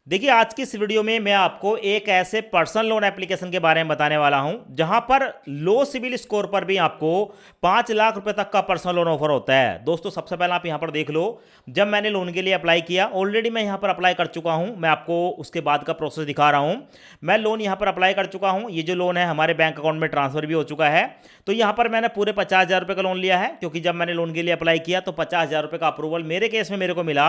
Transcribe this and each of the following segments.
देखिए, आज की इस वीडियो में मैं आपको एक ऐसे पर्सनल लोन एप्लीकेशन के बारे में बताने वाला हूं जहां पर लो सिविल स्कोर पर भी आपको 5 लाख रुपए तक का पर्सनल लोन ऑफर होता है। दोस्तों, सबसे पहले आप यहां पर देख लो, जब मैंने लोन के लिए अप्लाई किया, ऑलरेडी मैं यहां पर अप्लाई कर चुका हूं। मैं आपको उसके बाद का प्रोसेस दिखा रहा हूं। मैं लोन यहां पर अप्लाई कर चुका हूं। ये जो लोन है हमारे बैंक अकाउंट में ट्रांसफर भी हो चुका है। तो यहां पर मैंने पूरे 50,000 रुपए का लोन लिया है, क्योंकि जब मैंने लोन के लिए अप्लाई किया तो 50,000 रुपए का अप्रूवल मेरे केस में मेरे को मिला।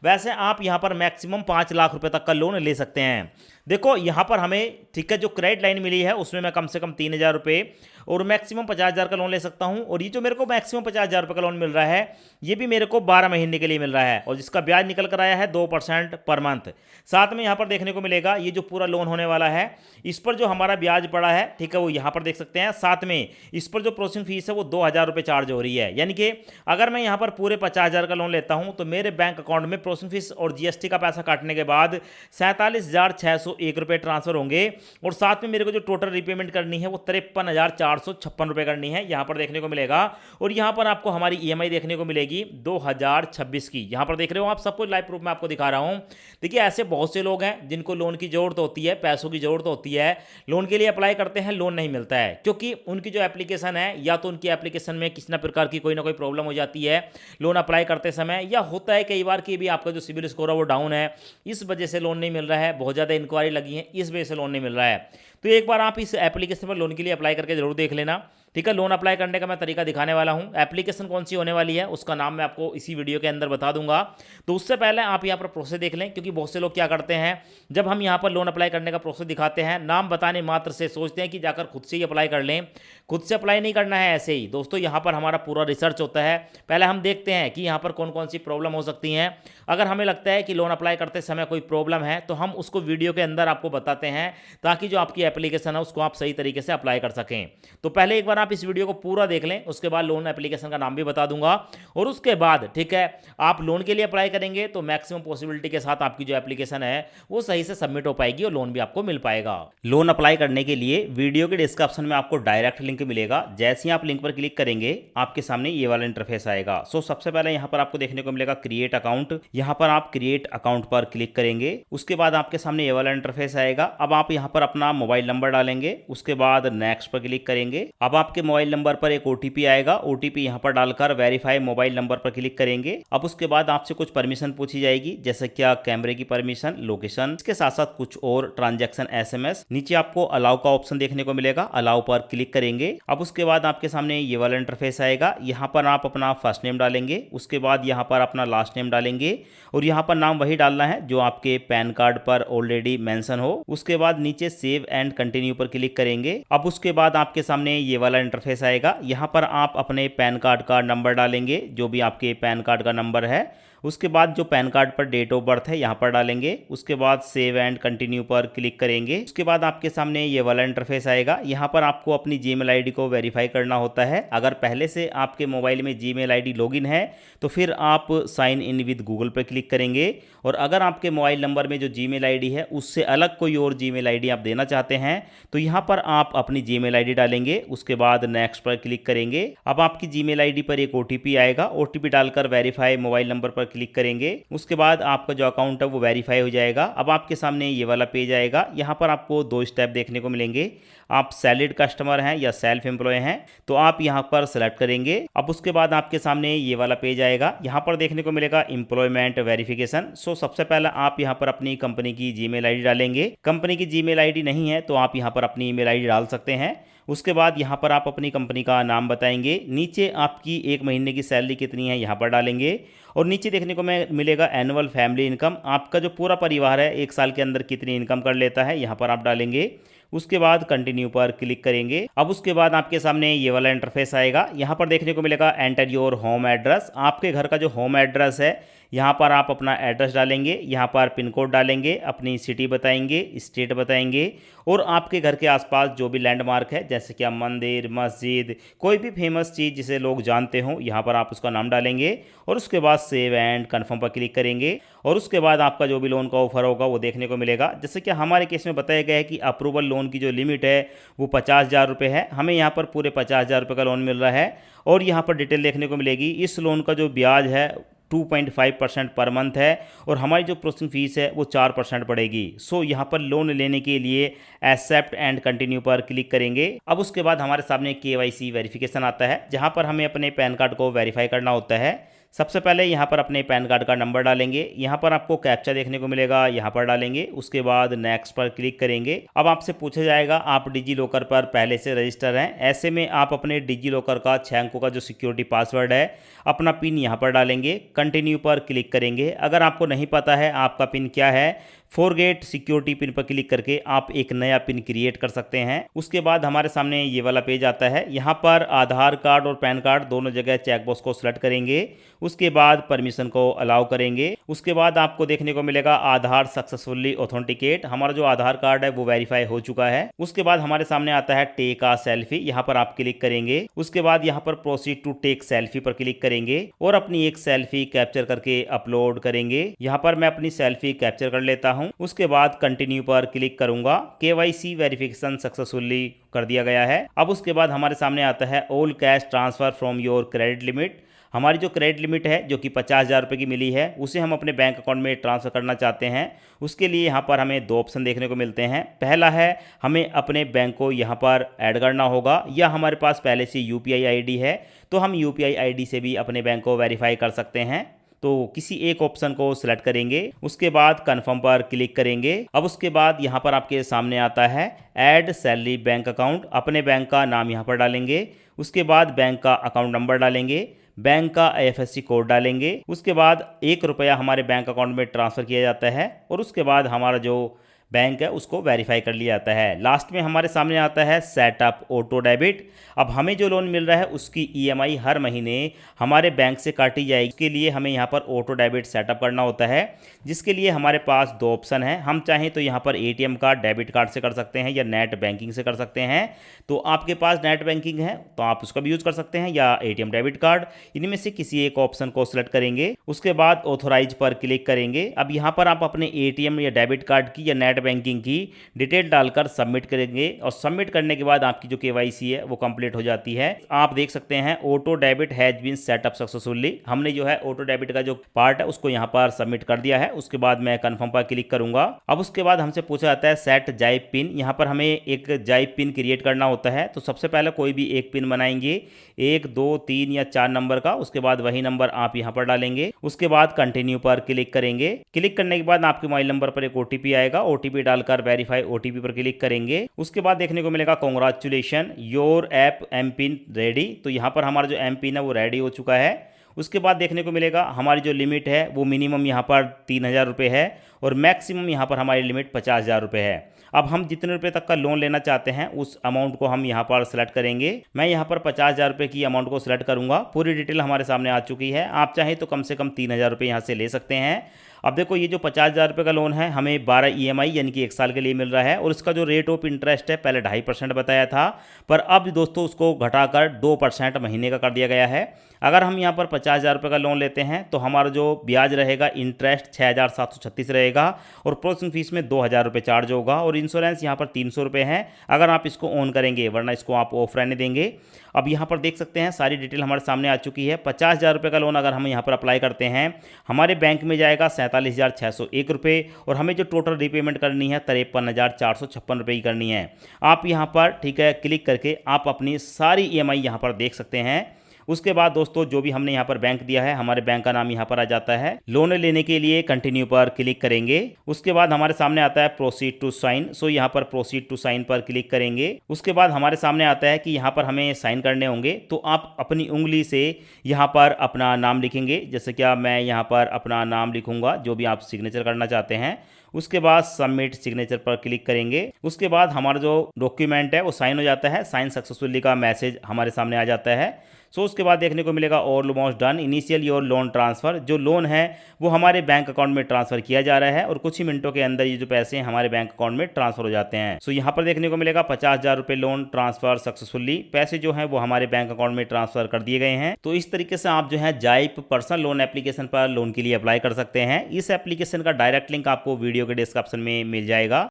वैसे आप यहां पर मैक्सिमम 5 लाख रुपए तक का लोन ले सकते हैं। देखो, यहां पर हमें ठीक है, जो क्रेडिट लाइन मिली है उसमें मैं कम से कम 3,000 रुपए और मैक्सिमम 50,000 का लोन ले सकता हूं। और ये जो मेरे को मैक्सिमम 50,000 रुपए का लोन मिल रहा है, ये भी मेरे को 12 महीने के लिए मिल रहा है और जिसका ब्याज निकल कर आया है 2% पर मंथ। साथ में यहां पर देखने को मिलेगा ये जो पूरा लोन होने वाला है, इस पर जो हमारा ब्याज पड़ा है, ठीक है, वो यहां पर देख सकते हैं। साथ में इस पर जो प्रोसेसिंग फीस है वो 2,000 रुपए चार्ज हो रही है। यानी कि अगर मैं यहां पर पूरे 50,000 का लोन लेता हूं तो मेरे बैंक अकाउंट में प्रोसेसिंग फीस और जीएसटी का पैसा काटने के बाद 47,601 रुपए ट्रांसफर होंगे। और साथ में मेरे को जो टोटल रीपेमेंट करनी है वो 53,456 रुपए करनी है, यहां पर देखने को मिलेगा। और यहां पर आपको हमारी ईएमआई देखने को मिलेगी 2026 की। यहां पर देख रहे हो आप, सब कुछ लाइव प्रूफ में आपको दिखा रहा हूं। देखिए, ऐसे बहुत से लोग हैं जिनको लोन की जरूरत होती है, पैसों की जरूरत होती है, लोन के लिए अप्लाई करते हैं, लोन नहीं मिलता है, क्योंकि उनकी जो एप्लीकेशन है, या तो उनकी एप्लीकेशन में किसी ना प्रकार की कोई ना कोई प्रॉब्लम हो जाती है लोन अप्लाई करते समय, या होता है कई बार कि भी आपका जो सिविल स्कोर है वो डाउन है, इस वजह से लोन नहीं मिल रहा है, बहुत ज़्यादा इंक्वायरी लगी है, इस वजह से लोन नहीं मिल रहा है। तो एक बार आप इस एप्लीकेशन पर लोन के लिए अप्लाई करके जरूर देख लेना। ठीक है, लोन अप्लाई करने का मैं तरीका दिखाने वाला हूं। एप्लीकेशन कौन सी होने वाली है उसका नाम मैं आपको इसी वीडियो के अंदर बता दूंगा। तो उससे पहले आप यहां पर प्रोसेस देख लें, क्योंकि बहुत से लोग क्या करते हैं, जब हम यहां पर लोन अप्लाई करने का प्रोसेस दिखाते हैं, नाम बताने मात्र से सोचते हैं कि जाकर खुद से ही अप्लाई कर लें। खुद से अप्लाई नहीं करना है ऐसे ही दोस्तों, यहां पर हमारा पूरा रिसर्च होता है। पहले हम देखते हैं कि यहां पर कौन कौन सी प्रॉब्लम हो सकती हैं। अगर हमें लगता है कि लोन अप्लाई करते समय कोई प्रॉब्लम है तो हम उसको वीडियो के अंदर आपको बताते हैं, ताकि जो आपकी एप्लीकेशन है उसको आप सही तरीके से अप्लाई कर सकें। तो पहले एक बार आप इस वीडियो को पूरा देख लें, उसके बाद लोन एप्लीकेशन का नाम भी बता दूंगा। और उसके बाद ठीक है, आप लोन के लिए अप्लाई करेंगे तो मैक्सिमम पॉसिबिलिटी के साथ आपकी जो एप्लीकेशन है वो सही से सबमिट हो पाएगी और लोन भी आपको मिल पाएगा। लोन अप्लाई करने के लिए वीडियो के डिस्क्रिप्शन में आपको डायरेक्ट लिंक मिलेगा। जैसे ही आप लिंक पर क्लिक करेंगे आपके सामने ये वाला इंटरफेस आएगा। सबसे पहले यहाँ पर आपको देखने को मिलेगा क्रिएट अकाउंट। यहाँ पर आप क्रिएट अकाउंट पर क्लिक करेंगे, उसके बाद आपके सामने ये वाला इंटरफेस आएगा। अब आप यहाँ पर अपना मोबाइल नंबर डालेंगे, उसके बाद नेक्स्ट पर क्लिक करेंगे। अब आपके मोबाइल नंबर पर एक ओटीपी आएगा, ओटीपी यहाँ पर डालकर वेरीफाई मोबाइल नंबर पर क्लिक करेंगे। अब उसके बाद आपसे कुछ परमिशन पूछी जाएगी, जैसे क्या कैमरे की परमिशन, लोकेशन, इसके साथ साथ कुछ और ट्रांजैक्शन, एसएमएस। नीचे आपको अलाउ का ऑप्शन देखने को मिलेगा, अलाउ पर क्लिक करेंगे। अब उसके बाद आपके सामने ये वाला इंटरफेस आएगा। यहाँ पर आप अपना फर्स्ट नेम डालेंगे, उसके बाद यहाँ पर अपना लास्ट नेम डालेंगे और यहाँ पर नाम वही डालना है जो आपके पैन कार्ड पर ऑलरेडी मेंशन हो। उसके बाद नीचे सेव एंड कंटिन्यू पर क्लिक करेंगे। अब उसके बाद आपके सामने ये वाला इंटरफेस आएगा। यहाँ पर आप अपने पैन कार्ड का नंबर डालेंगे, जो भी आपके पैन कार्ड का नंबर है। उसके बाद जो पैन कार्ड पर डेट ऑफ बर्थ है यहाँ पर डालेंगे। उसके बाद सेव एंड कंटिन्यू पर क्लिक करेंगे। उसके बाद आपके सामने ये वाला इंटरफेस आएगा। यहाँ पर आपको अपनी जीमेल आईडी को वेरीफाई करना होता है। अगर पहले से आपके मोबाइल में जीमेल आईडी लॉगिन है तो फिर आप साइन इन विद गूगल पर क्लिक करेंगे। और अगर आपके मोबाइल नंबर में जो जीमेल आईडी है उससे अलग कोई और जीमेल आईडी आप देना चाहते हैं तो यहाँ पर आप अपनी जीमेल आईडी डालेंगे। उसके बाद नेक्स्ट पर क्लिक करेंगे। अब आपकी जीमेल आईडी पर एक ओटीपी आएगा, ओटीपी डालकर वेरीफाई मोबाइल नंबर पर क्लिक करेंगे। उसके बाद आपका जो अकाउंट है वो वेरीफाई हो जाएगा। अब आपके सामने ये वाला पेज आएगा। यहाँ पर आपको दो स्टेप देखने को मिलेंगे। आप सैलरीड कस्टमर हैं या सेल्फ एम्प्लॉय हैं तो आप यहाँ पर सेलेक्ट करेंगे। अब उसके बाद आपके सामने ये वाला पेज आएगा। यहाँ पर देखने को मिलेगा एम्प्लॉयमेंट वेरिफिकेशन। सबसे पहले आप यहाँ पर अपनी कंपनी की जीमेल आईडी डालेंगे। कंपनी की जीमेल आईडी नहीं है तो आप यहाँ पर अपनी ईमेल आईडी डाल सकते हैं। उसके बाद यहाँ पर आप अपनी कंपनी का नाम बताएंगे। नीचे आपकी एक महीने की सैलरी कितनी है यहाँ पर डालेंगे। और नीचे देखने को मिलेगा एनुअल फैमिली इनकम, आपका जो पूरा परिवार है एक साल के अंदर कितनी इनकम कर लेता है, यहाँ पर आप डालेंगे। उसके बाद कंटिन्यू पर क्लिक करेंगे। अब उसके बाद आपके सामने ये वाला इंटरफेस आएगा। यहाँ पर देखने को मिलेगा एंटर योर होम एड्रेस, आपके घर का जो होम एड्रेस है यहाँ पर आप अपना एड्रेस डालेंगे। यहाँ पर पिन कोड डालेंगे, अपनी सिटी बताएंगे, स्टेट बताएंगे और आपके घर के आसपास जो भी लैंडमार्क है जैसे कि मंदिर, मस्जिद, कोई भी फेमस चीज़ जिसे लोग जानते हों यहाँ पर आप उसका नाम डालेंगे। और उसके बाद सेव एंड कन्फर्म पर क्लिक करेंगे। और उसके बाद आपका जो भी लोन का ऑफर होगा वो देखने को मिलेगा। जैसे कि हमारे केस में बताया गया है कि अप्रूवल लोन की जो लिमिट है वो 50,000 रुपये है। हमें यहाँ पर पूरे 50,000 रुपये का लोन मिल रहा है। और यहाँ पर डिटेल देखने को मिलेगी। इस लोन का जो ब्याज है 2.5% पर मंथ है और हमारी जो प्रोसेसिंग फीस है वो 4% पड़ेगी। सो यहाँ पर लोन लेने के लिए एक्सेप्ट एंड कंटिन्यू पर क्लिक करेंगे। अब उसके बाद हमारे सामने KYC वेरिफिकेशन आता है, जहाँ पर हमें अपने पैन कार्ड को वेरीफाई करना होता है। सबसे पहले यहाँ पर अपने पैन कार्ड का नंबर डालेंगे, यहाँ पर आपको कैप्चा देखने को मिलेगा, यहाँ पर डालेंगे। उसके बाद नेक्स्ट पर क्लिक करेंगे। अब आपसे पूछा जाएगा आप डिजी लॉकर पर पहले से रजिस्टर हैं, ऐसे में आप अपने डिजी लॉकर का 6 अंकों का जो सिक्योरिटी पासवर्ड है अपना पिन यहाँ पर डालेंगे, कंटिन्यू पर क्लिक करेंगे। अगर आपको नहीं पता है आपका पिन क्या है, फॉरगेट सिक्योरिटी पिन पर क्लिक करके आप एक नया पिन क्रिएट कर सकते हैं। उसके बाद हमारे सामने ये वाला पेज आता है, यहाँ पर आधार कार्ड और पैन कार्ड दोनों जगह चेकबॉक्स को सिलेक्ट करेंगे। उसके बाद परमिशन को अलाउ करेंगे। उसके बाद आपको देखने को मिलेगा आधार सक्सेसफुली ऑथेंटिकेट, हमारा जो आधार कार्ड है वो वेरीफाई हो चुका है। उसके बाद हमारे सामने आता है टेक अ सेल्फी, यहाँ पर आप क्लिक करेंगे। उसके बाद यहाँ पर प्रोसीड टू टेक सेल्फी पर क्लिक करेंगे और अपनी एक सेल्फी कैप्चर करके अपलोड करेंगे। यहाँ पर मैं अपनी सेल्फी कैप्चर कर लेता हूँ। उसके बाद कंटिन्यू पर क्लिक करूंगा। KYC वेरिफिकेशन सक्सेसफुली कर दिया गया है। अब उसके बाद हमारे सामने आता है all cash transfer from your credit limit, हमारी जो क्रेडिट लिमिट है जो कि 50,000 रुपये की मिली है उसे हम अपने बैंक अकाउंट में ट्रांसफ़र करना चाहते हैं। उसके लिए यहाँ पर हमें 2 ऑप्शन देखने को मिलते हैं। पहला है हमें अपने बैंक को यहाँ पर ऐड करना होगा, या हमारे पास पहले से UPI ID है तो हम UPI ID से भी अपने बैंक को वेरीफाई कर सकते हैं। तो किसी एक ऑप्शन को सिलेक्ट करेंगे। उसके बाद कन्फर्म पर क्लिक करेंगे। अब उसके बाद यहाँ पर आपके सामने आता है ऐड सैलरी बैंक अकाउंट, अपने बैंक का नाम यहाँ पर डालेंगे। उसके बाद बैंक का अकाउंट नंबर डालेंगे, बैंक का IFSC कोड डालेंगे। उसके बाद 1 रुपया हमारे बैंक अकाउंट में ट्रांसफ़र किया जाता है और उसके बाद हमारा जो बैंक है उसको वेरीफाई कर लिया जाता है। लास्ट में हमारे सामने आता है सेटअप ऑटो डेबिट। अब हमें जो लोन मिल रहा है उसकी EMI हर महीने हमारे बैंक से काटी जाएगी। इसके लिए हमें यहाँ पर ऑटो डेबिट सेटअप करना होता है, जिसके लिए हमारे पास 2 ऑप्शन हैं। हम चाहें तो यहाँ पर ATM कार्ड डेबिट कार्ड से कर सकते हैं या नेट बैंकिंग से कर सकते हैं। तो आपके पास नेट बैंकिंग है तो आप उसका भी यूज़ कर सकते हैं, या ATM डेबिट कार्ड, इनमें से किसी एक ऑप्शन को सिलेक्ट करेंगे। उसके बाद ऑथोराइज पर क्लिक करेंगे। अब यहाँ पर आप अपने ATM या डेबिट कार्ड की या नेट बैंकिंग की डिटेल डालकर सबमिट करेंगे और सबमिट करने के बाद आपकी जो KYC है वो कंप्लीट हो जाती है। आप देख सकते हैं auto debit has been setup successfully, हमने जो है ऑटो डेबिट का जो पार्ट है उसको यहाँ पर सबमिट कर दिया है। उसके बाद मैं कन्फर्म पर क्लिक करूंगा। अब उसके बाद हमसे पूछा जाता है सेट जाइप पिन, यहाँ पर हमें एक जाइप पिन क्रिएट करना होता है। तो सबसे पहले कोई भी एक पिन बनाएंगे, 1, 2, 3 या 4 नंबर का। उसके बाद वही नंबर आप यहाँ पर डालेंगे। उसके बाद कंटिन्यू पर क्लिक करेंगे। क्लिक करने के बाद आपके मोबाइल नंबर पर एक OTP आएगा, OTP डालकर वेरीफाई OTP पर क्लिक करेंगे। उसके बाद देखने को मिलेगा congratulation your app M pin ready, तो यहाँ पर हमारा जो एम पिन है वो रेडी हो चुका है। उसके बाद देखने को मिलेगा हमारी जो लिमिट है वो मिनिमम यहाँ पर 3,000 रुपये है और मैक्सिमम यहाँ पर हमारी लिमिट 50,000 रुपये है। अब हम जितने रुपए तक का लोन लेना चाहते हैं उस अमाउंट को हम यहाँ पर सेलेक्ट करेंगे। मैं यहाँ पर 50,000 रुपये की अमाउंट को सिलेक्ट करूँगा। पूरी डिटेल हमारे सामने आ चुकी है। आप चाहें तो कम से कम 3,000 रुपये यहाँ से ले सकते हैं। अब देखो ये जो 50,000 रुपये का लोन है हमें 12 EMI यानी कि 1 साल के लिए मिल रहा है और इसका जो रेट ऑफ इंटरेस्ट है पहले 2.5% बताया था, पर अब दोस्तों उसको घटाकर 2% महीने का कर दिया गया है। अगर हम यहाँ पर 50,000 रुपये का लोन लेते हैं तो हमारा जो ब्याज रहेगा इंटरेस्ट 6,736 रहेगा और प्रोसेसिंग फीस में 2,000 रुपये चार्ज होगा और इंश्योरेंस यहाँ पर 300 रुपये है अगर आप इसको ऑन करेंगे, वरना इसको आप ऑफ रहने देंगे। अब यहाँ पर देख सकते हैं सारी डिटेल हमारे सामने आ चुकी है। 50,000 रुपये का लोन अगर हम यहाँ पर अप्लाई करते हैं हमारे बैंक में जाएगा 47,601 रुपये और हमें जो टोटल रीपेमेंट करनी है 53,456 रुपये की करनी है। आप यहाँ पर ठीक है क्लिक करके आप अपनी सारी EMI यहाँ पर देख सकते हैं। उसके बाद दोस्तों जो भी हमने यहाँ पर बैंक दिया है हमारे बैंक का नाम यहाँ पर आ जाता है। लोन लेने के लिए कंटिन्यू पर क्लिक करेंगे। उसके बाद हमारे सामने आता है प्रोसीड टू साइन, सो यहाँ पर प्रोसीड टू साइन पर क्लिक करेंगे। उसके बाद हमारे सामने आता है कि यहाँ पर हमें साइन करने होंगे, तो आप अपनी उंगली से यहाँ पर अपना नाम लिखेंगे। जैसे कि मैं यहाँ पर अपना नाम लिखूंगा जो भी आप सिग्नेचर करना चाहते हैं। उसके बाद सबमिट सिग्नेचर पर क्लिक करेंगे। उसके बाद हमारा जो डॉक्यूमेंट है वो साइन हो जाता है, साइन सक्सेसफुली का मैसेज हमारे सामने आ जाता है। सो उसके बाद देखने को मिलेगा almost done initial your loan transfer, जो लोन है वो हमारे बैंक अकाउंट में ट्रांसफ़र किया जा रहा है और कुछ ही मिनटों के अंदर ये जो पैसे हैं हमारे बैंक अकाउंट में ट्रांसफ़र हो जाते हैं। सो यहाँ पर देखने को मिलेगा 50,000 रुपये लोन ट्रांसफ़र सक्सेसफुली, पैसे जो हैं वो हमारे बैंक अकाउंट में ट्रांसफ़र कर दिए गए हैं। तो इस तरीके से आप जो है जाइप पर्सनल लोन एप्लीकेशन पर लोन के लिए अप्लाई कर सकते हैं। इस एप्लीकेशन का डायरेक्ट लिंक आपको वीडियो के डिस्क्रिप्शन में मिल जाएगा।